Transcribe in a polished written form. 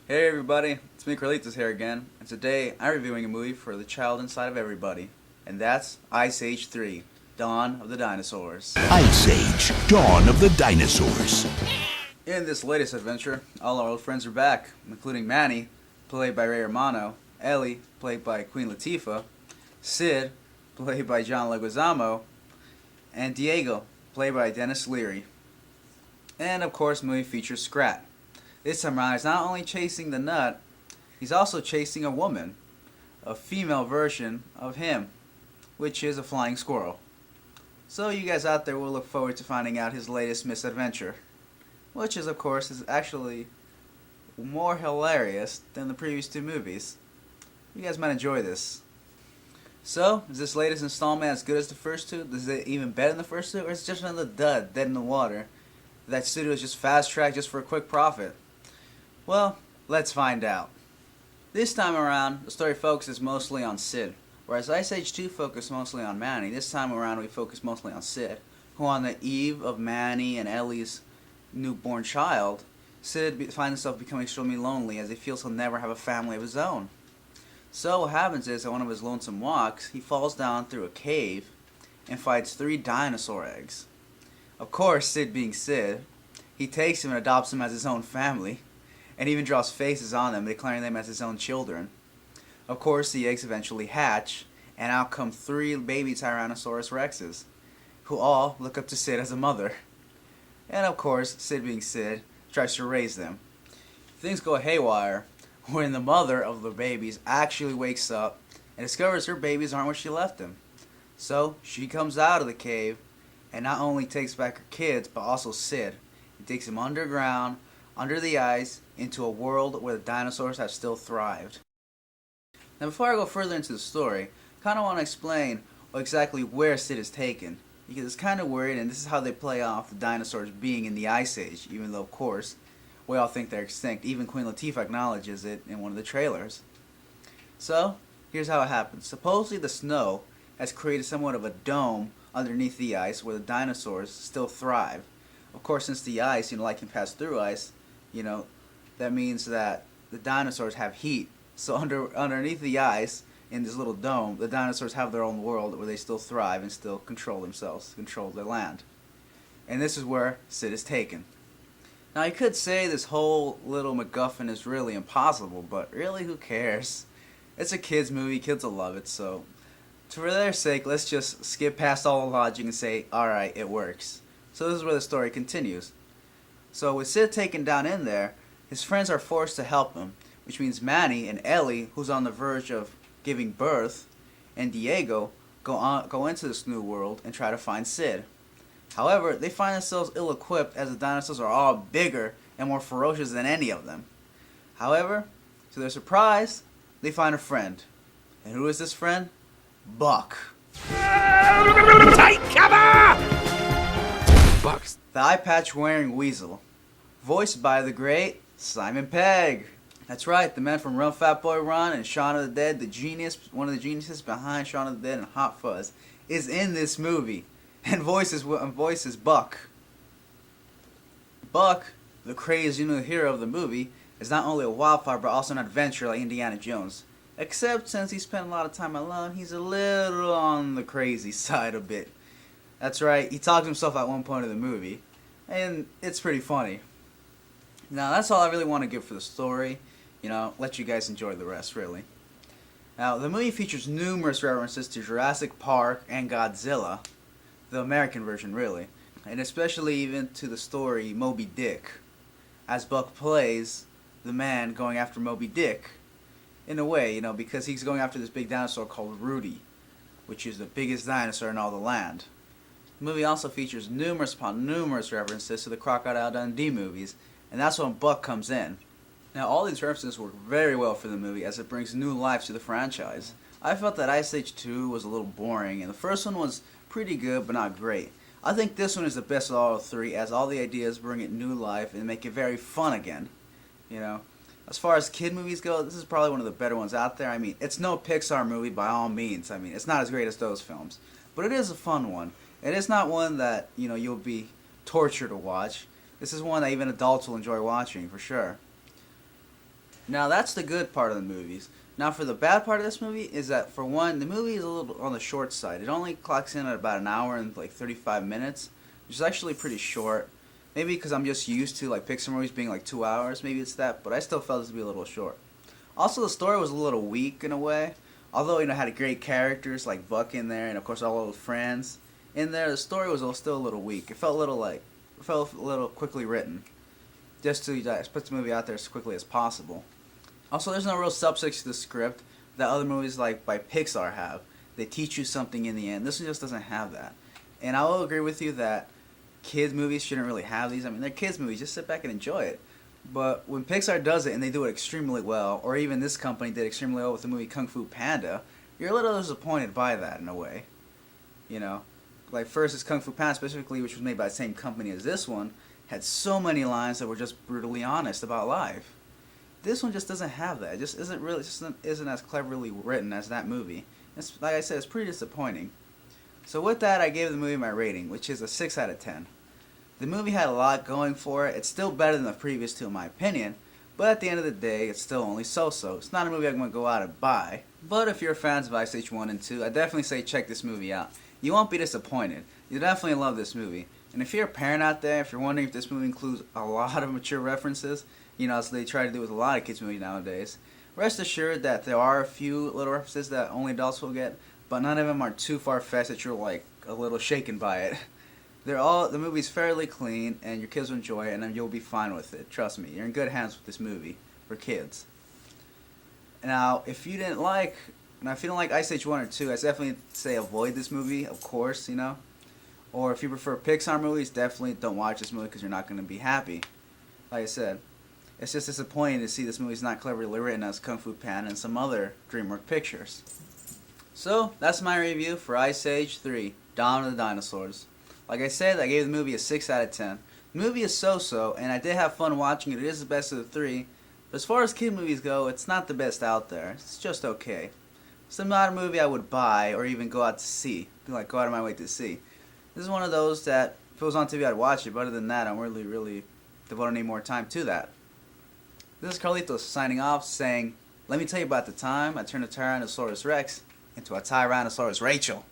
Hey everybody, it's me Carlitos here again, and today I'm reviewing a movie for the child inside of everybody, and that's Ice Age 3, Dawn of the Dinosaurs. Ice Age, Dawn of the Dinosaurs. In this latest adventure, all our old friends are back, including Manny, played by Ray Romano, Ellie, played by Queen Latifah, Sid, played by John Leguizamo, and Diego, played by Dennis Leary. And of course, the movie features Scrat. This time around, he's not only chasing the nut, he's also chasing a woman, a female version of him, which is a flying squirrel. So you guys out there will look forward to finding out his latest misadventure, which is, of course, is actually more hilarious than the previous two movies. You guys might enjoy this. So, is this latest installment as good as the first two? Is it even better than the first two? Or is it just another dud, dead in the water, that studio just fast-tracked just for a quick profit? Well, let's find out. This time around, the story focuses mostly on Sid. Whereas Ice Age 2 focused mostly on Manny, this time around we focus mostly on Sid, who on the eve of Manny and Ellie's newborn child, Sid finds himself becoming extremely lonely as he feels he'll never have a family of his own. So what happens is, on one of his lonesome walks, he falls down through a cave and finds 3 dinosaur eggs. Of course, Sid being Sid, he takes him and adopts them as his own family, and even draws faces on them, declaring them as his own children. Of course, the eggs eventually hatch, and out come 3 baby Tyrannosaurus Rexes, who all look up to Sid as a mother. And of course, Sid being Sid, tries to raise them. Things go haywire when the mother of the babies actually wakes up and discovers her babies aren't where she left them. So, she comes out of the cave and not only takes back her kids, but also Sid. It takes him underground, under the ice, into a world where the dinosaurs have still thrived. Now before I go further into the story, I kind of want to explain exactly where Sid is taken, because it's kind of weird, and this is how they play off the dinosaurs being in the Ice Age, even though of course we all think they're extinct. Even Queen Latifah acknowledges it in one of the trailers. So, here's how it happens. Supposedly the snow has created somewhat of a dome underneath the ice where the dinosaurs still thrive. Of course, since the ice, light can pass through ice, that means that the dinosaurs have heat. So underneath the ice, in this little dome, the dinosaurs have their own world where they still thrive and still control themselves, control their land. And this is where Sid is taken. Now you could say this whole little MacGuffin is really impossible, but really who cares? It's a kids movie, kids will love it, so for their sake, let's just skip past all the logic and say, alright, it works. So this is where the story continues. So with Sid taken down in there, his friends are forced to help him, which means Manny and Ellie, who's on the verge of giving birth, and Diego go into this new world and try to find Sid. However, they find themselves ill-equipped as the dinosaurs are all bigger and more ferocious than any of them. However, to their surprise, they find a friend. And who is this friend? Buck. Take cover! Buck's the eye patch wearing weasel, voiced by the great Simon Pegg. That's right, the man from Run Fat Boy Run and Shaun of the Dead, the genius, one of the geniuses behind Shaun of the Dead and Hot Fuzz, is in this movie and voices Buck. Buck, the crazy new hero of the movie, is not only a wildfire but also an adventurer like Indiana Jones. Except since he spent a lot of time alone, he's a little on the crazy side a bit. That's right, he talks to himself at one point of the movie, and it's pretty funny. Now that's all I really want to give for the story, let you guys enjoy the rest really. Now the movie features numerous references to Jurassic Park and Godzilla, the American version really, and especially even to the story Moby Dick, as Buck plays the man going after Moby Dick, in a way, because he's going after this big dinosaur called Rudy, which is the biggest dinosaur in all the land. The movie also features numerous upon numerous references to the Crocodile Dundee movies, and that's when Buck comes in. Now all these references work very well for the movie as it brings new life to the franchise. I felt that Ice Age 2 was a little boring, and the first one was pretty good but not great. I think this one is the best of all 3 as all the ideas bring it new life and make it very fun again. As far as kid movies go, this is probably one of the better ones out there. It's no Pixar movie by all means. It's not as great as those films, but it is a fun one. And it's not one that, you'll be tortured to watch. This is one that even adults will enjoy watching, for sure. Now that's the good part of the movies. Now for the bad part of this movie is that, for one, the movie is a little on the short side. It only clocks in at about an hour and like 35 minutes, which is actually pretty short. Maybe because I'm just used to like Pixar movies being like 2 hours, maybe it's that, but I still felt it to be a little short. Also, the story was a little weak in a way. Although, it had great characters like Buck in there, and of course all those friends in there, the story was still a little weak. It felt a little quickly written, just to put the movie out there as quickly as possible. Also, there's no real substance to the script that other movies like by Pixar have. They teach you something in the end. This one just doesn't have that. And I will agree with you that kids movies shouldn't really have these. I mean, they're kids movies. Just sit back and enjoy it. But when Pixar does it, and they do it extremely well, or even this company did extremely well with the movie Kung Fu Panda, you're a little disappointed by that in a way. Like first it's Kung Fu Panda specifically, which was made by the same company as this one, had so many lines that were just brutally honest about life. This one just doesn't have that. It just isn't as cleverly written as that movie. It's, like I said, it's pretty disappointing. So with that, I gave the movie my rating, which is a 6 out of 10. The movie had a lot going for it. It's still better than the previous two in my opinion, but at the end of the day, it's still only so-so. It's not a movie I'm going to go out and buy. But if you're fans of Ice Age 1 and 2, I definitely say check this movie out. You won't be disappointed. You'll definitely love this movie. And if you're a parent out there, if you're wondering if this movie includes a lot of mature references, as they try to do with a lot of kids' movies nowadays, rest assured that there are a few little references that only adults will get, but none of them are too far-fetched that you're like a little shaken by it. The movie's fairly clean, and your kids will enjoy it, and you'll be fine with it. Trust me, you're in good hands with this movie for kids. Now, if you don't like Ice Age 1 or 2, I definitely say avoid this movie, of course, Or if you prefer Pixar movies, definitely don't watch this movie because you're not going to be happy. Like I said, it's just disappointing to see this movie's not cleverly written as Kung Fu Panda and some other DreamWorks pictures. So, that's my review for Ice Age 3, Dawn of the Dinosaurs. Like I said, I gave the movie a 6 out of 10. The movie is so-so, and I did have fun watching it. It is the best of the three. But as far as kid movies go, it's not the best out there. It's just okay. It's not a movie I would buy or even go out to see. Go out of my way to see. This is one of those that, if it was on TV, I'd watch it. But other than that, I'm really devoting any more time to that. This is Carlitos signing off, saying, let me tell you about the time I turned a Tyrannosaurus Rex into a Tyrannosaurus Rachel.